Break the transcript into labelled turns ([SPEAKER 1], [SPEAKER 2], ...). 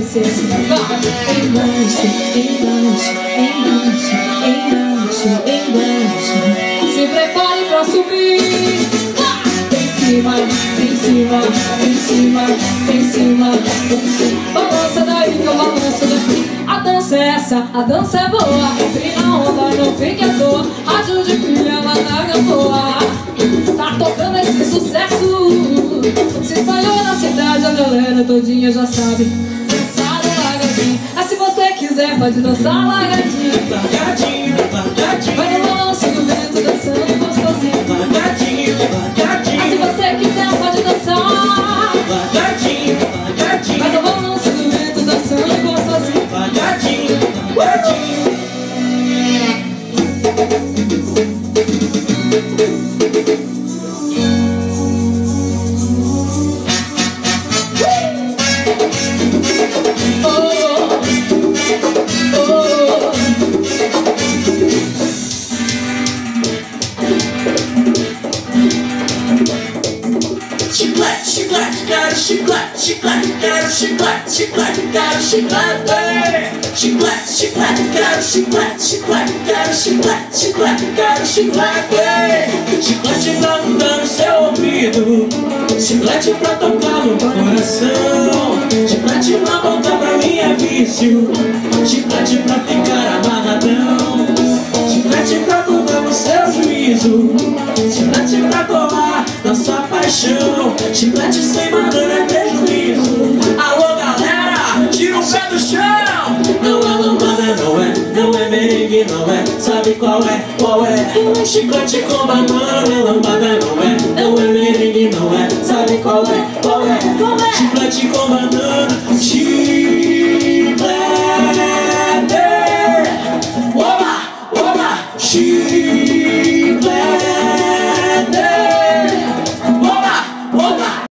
[SPEAKER 1] ser assim. Enganche, enganche, enganche, enganche, enganche. Se prepare pra subir. Em cima, em cima, em cima, em cima, em cima. Balança daí que eu balanço daqui. A dança é essa, a dança é boa. Entre na onda, não fique à toa. Rádio de pilha, ela na boa. Tá tocando esse sucesso. Se espalhou na cidade, a galera todinha já sabe. Dançar lagadinho. Mas se você quiser, pode dançar lagadinho.
[SPEAKER 2] Lagadinho, lagadinho.
[SPEAKER 1] Vai no balanço do vento, dançando gostosinho.
[SPEAKER 2] Lagadinho, lagadinho.
[SPEAKER 1] Mas se você quiser, pode dançar.
[SPEAKER 2] Lagadinho, lagadinho.
[SPEAKER 1] Vai no balanço do vento, dançando gostosinho.
[SPEAKER 2] Lagadinho, lagadinho. Chiclete, chiclete, quero chiclete, chiclete, quero chiclete, chiclete, quero chiclete. Chiclete, chiclete, quero chiclete, chiclete, quero chiclete, chiclete, quero chiclete. Chiclete pra mudar no seu ouvido, chiclete pra tocar no coração. Chiclete na boca pra mim é vício, chiclete pra ficar amarradão. Chiclete pra mudar no seu juízo, chiclete pra colar na sua paixão. Chiclete sem banana é prejuízo. Alô galera, tira o pé do chão. Não é lambada, não é merengue, não é. Sabe qual é, qual é? Chiclete com banana, lambada não é merengue, não é. Sabe qual é, qual é? Chiclete com banana,